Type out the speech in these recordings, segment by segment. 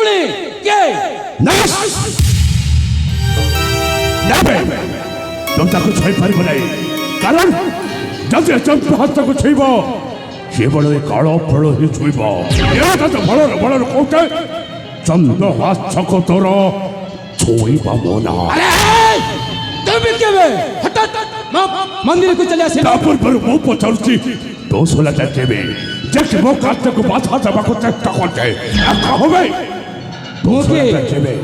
ପୁଣି କିଏ? तुम ताको छुई पार नहीं कारण जब चंद्रहासको छुईब केवल काल फल ही छुईब तो भलर भलर कौटे चंद्रहासको तोर छुईब मोना तुम केवे हठात मंदिर को चले आसे पूर्व मु पचारुची तो सोला केवे जब मो कार्य को बाधा देवाक चेष्टा करते कहे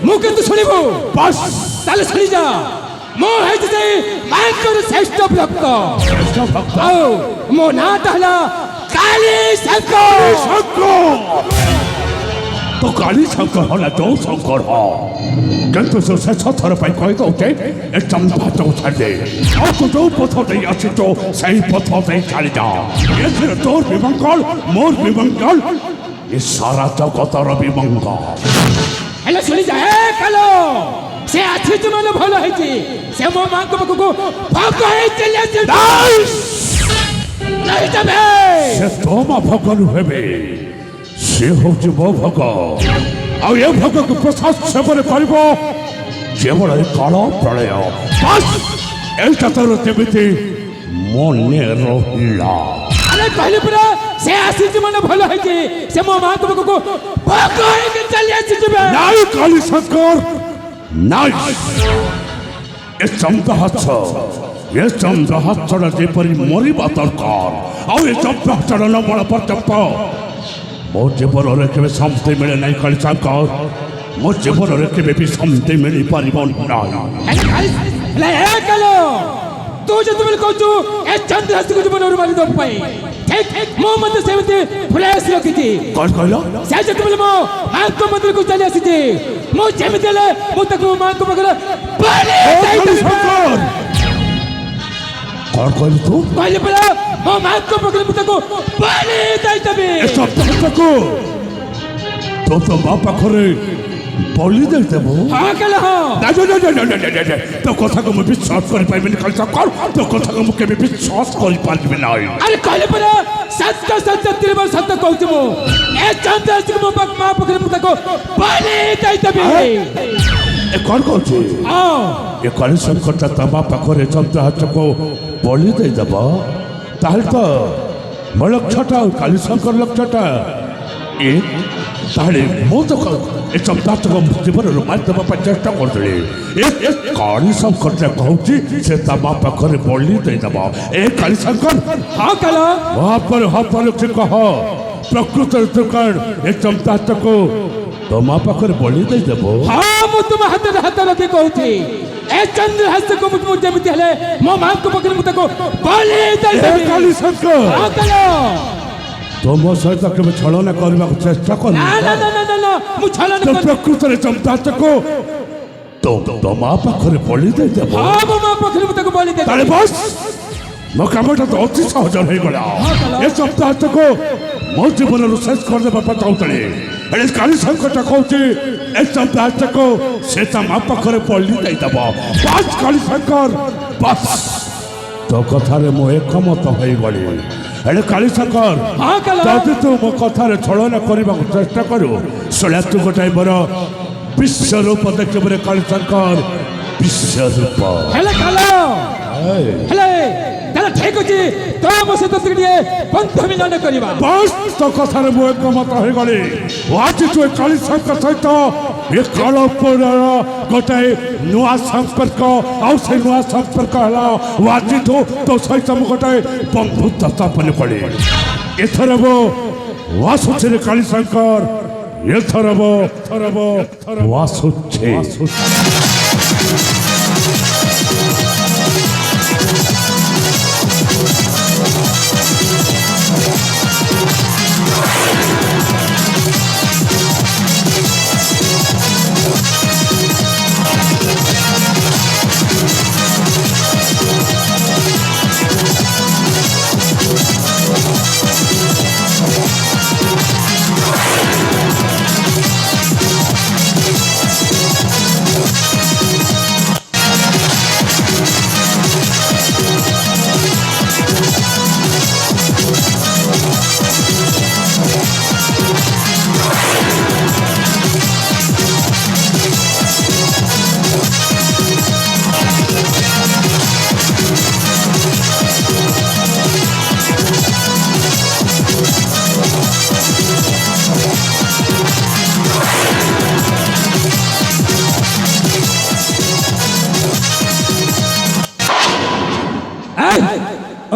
मुके तो सुनिबो बस ताले सुनी जा मो है जे माइकर श्रेष्ठ भक्त आओ मो ना तहला काली शंकर तो काली शंकर होला दो शंकर हो किंतु से सथर पाई कहि दउते ए चंदा तो छाडे आ तो जो पथ दे अछि तो सही पथ दे चली जा ये फिर तोर विमंगल मोर विमंगल ये सारा जगतर विमंगल हेलो सुनी जा ए कालो से आछि जे मन भलो है छी से मो मां को भग है चले नहीं तबे से तो मा भगन हेबे से हो जे मो भग आ ये भग को प्रसाद सेवन करबो केवल काल प्रलय बस एटा तोर तेमिति मने रहिला अरे कहले पूरा से आसी जे मन भलो है छी से मो मां को भग है चले छिबे नाई काली शंकर नाई ए चंद्रहास जेपरी मरिबा दरकार आ ए चंद्रहास न बड़ पर्यंत मो जीवन रे केबे शांति मिले नहीं काली शंकर मो जीवन रे केबे भी शांति मिली पारिबन नाही ले ए कलो तू जे तुम कहू ए चंद्रहास को जीवन रे मारी दो पाई ठीक मो मत सेवते फ्रेश रखिती कौन कहलो से जे तुम मो मां को मंदिर को चले आसीती मो जेमिति ले मो तक मां को बगल बलि काली शंकर कौन कहलो तू कहले पड़ा मो मां को बगल मो तक बलि दई तबे ए सब को तो बापा करे बलि दे देबो हां कलो ना तो कथा को मैं विश्वास कर पाइबे नहीं काली शंकर तो कथा को मैं केबे विश्वास कर पाइबे नहीं अरे कहले पड़ा सत्य तिरबर सत्य कहू मो ए चंद्रहास को मो मां पकड़ मो तक बलि दई तबे ए कौन कहू हां ये काली शंकर तमा पाखरे चंद्रहास को बलि दे देबो ताहल तो मो लक्ष्यटा काली शंकर लक्ष्यटा ए ताहले मो तो ए चंद्रहास को जीवन रो मार देबा पर चेष्टा करतले ए काली शंकर कहूची से तमा पाखरे बलि दे देबो ए काली शंकर हां कलो वहां पर से कह प्रकृत दुकान ए चंद्रहास को तमा पाखरे बलि दे देबो हां मो तुम हाथ रखे कहूची ए चंद्रहास को मो जेमिति हले मो मां को पकड़ मो तक बलि दई ए काली शंकर हां कलो तुम सहित केवल छलना करने को चेष्टा कर ना मु छलन तो प्रकृत रे चंद्रहास को तो मां पाखरे बलि दे देबो हां मो मां पकड़ मो तक बलि दे ताले बस मो कामटा तो अति सहज हो गला ए चंद्रहास को मो जीवन रो शेष कर देबा चाहतले ए काली शंकर कहूची ए चंद्रहास को से मां पाखरे बलि दे देबो बस काली शंकर बस तो कथा रे मो एकमत होई गली एले काली शंकर हां कलो जदि तू मो कथा रे छलना करबा चेष्टा करू सोला तू गोटाई मोर विश्व रूप देखबे रे काली शंकर विश्व रूप हेले कलो हेले ताला ठीक अछि तो मो से तो तिडिए बंध मिलन करबा बस तो कथा रे मो एकमत होई गली आज तू काली शंकर सहित ये काल पर गोटाई नुआ संपर्क आउ से नुआ संपर्क हला आज तो सहित मो गोटाई बंधुत्व स्थापन करी एथर वो वासुचे काली शंकर एथर वो वासुचे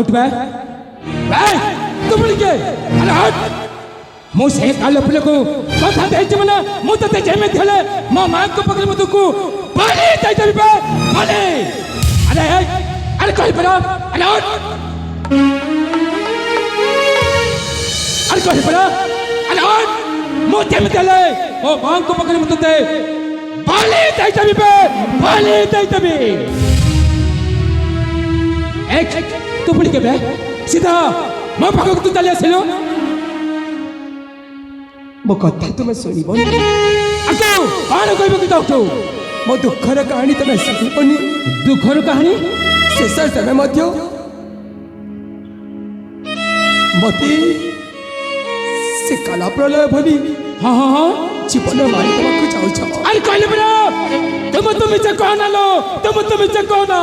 उठबे तुम लिखे अरे हट मु से कालो पिले को कथा देछि मने मु तते जेमे थले मो मां को पकड़ मु तुकु बलि दे देबे बलि अरे कहि परा अरे हट अरे कहि परा अरे हट मु जेमे थले ओ मां को पकड़ मु तते बलि दे देबे बलि दे देबे एक तू पुलिके बे सीधा मो पाखक तू चली आसिलो मो कथा तुम शुणबनी तू कौन कहबो कि तू मो दुखर कहानी तुम शुणबनी दुखर कहानी शेष समय मध्य मते से काला प्रलय भली हाँ हाँ हाँ जीवन मारी देवाक चाहूछ अरे कहले बरा तुम इच्छा कहना लो तुम इच्छा कहना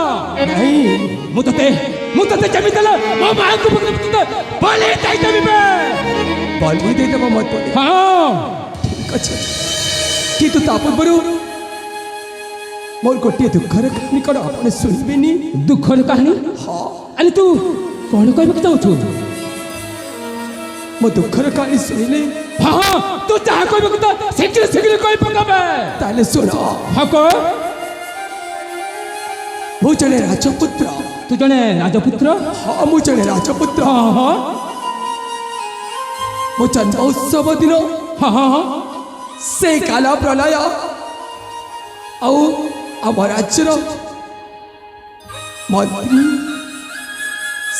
नहीं मु तते जमी देला मो मां को पकड़ तते बलि दे देबे बलि दे देबो मत बोले हाँ ठीक अछि किंतु तापूर्व मोर गोटे दुखर कहानी कौन आपने शुणबेनी दुखर कहानी हाँ अरे तू कौन कहबो कि चाहू मो दुखर कहानी शुणिले हाँ हाँ तू चाह कहबो कि शीघ्र कहि पकाबे ताले सुन हाँ को मु जने राजपुत्र तू जने राजपुत्र हाँ मु जने राजपुत्र हाँ हाँ मो जन्म उत्सव दिन हाँ हाँ हाँ से काला प्रलय आउ आम राज्यर मंत्री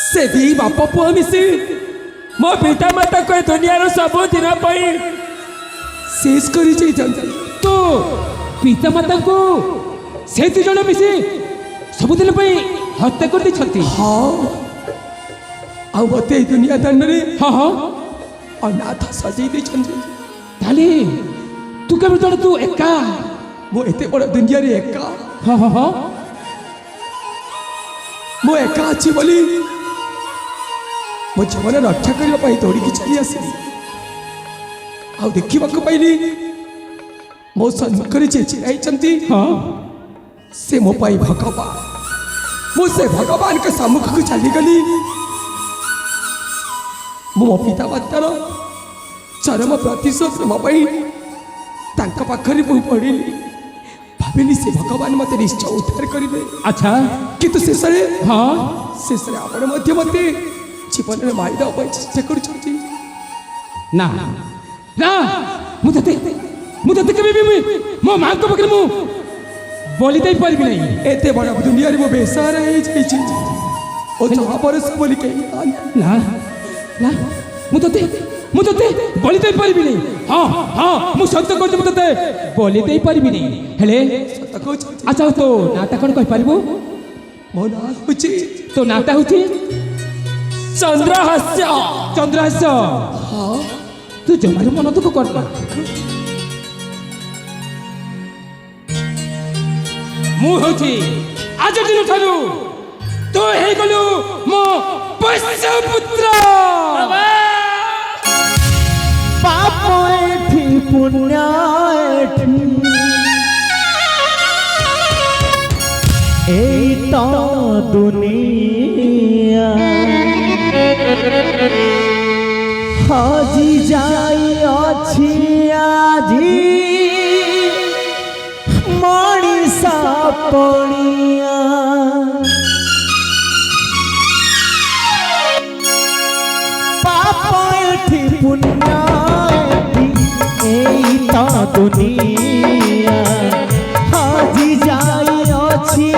से दी बाप पुआ मिसी मो पिता माता को दुनिया सब दिन शेष कर तो पिता माता को से दु जन मिसी सबुदिन हत्या कर दी हाँ आ मत दुनिया दान रे हाँ हाँ अनाथ सजाई ताले तू केवल जन तू एका मो एते बड़ दुनिया रे एका हाँ हाँ हाँ मो एका अच्छी बोली मो जीवन रक्षा करने दौड़ी चली आसली आ देखा पाइली मो सम्मुखें जे चिराई हाँ से मो पाई भगवान मु से भगवान के सम्मुख को चली गली मो पिता मातार चरम प्रतिशोध मो पाखरे मु पड़ी भाविली से भगवान मत निश्चय उद्धार करेंगे अच्छा किंतु शेष हाँ शेष आपण मत जीवन में मारिदेवा चेष्टा कर ना ना मुझे कभी भी मो मां को पकड़ मु बोली दे पारबी नहीं एते बड़ा दुनिया रे मो बेसहारा है जाई ओ जहा पर से बोली के ना ना मुझे बोली दे पारबी नहीं हाँ हाँ मु सत्य कहते मुझे बोली दे पारबी नहीं हेले सत्य कहछ अच्छा तो नाता कौन कह पारबो मो ना होची तो नाता होची चंद्रहास्य हाँ तू जमार मन दुख करना मु होची आज दिन ठारू तो हे गलु मो पोष्य पुत्र पाप एठी पुण्य एठी एटा दुनिया हाजी जाई अछि आजी मणिसा पणिया पाप एठी पुण्य एठी एटा दुनिया हाजी जाई अछि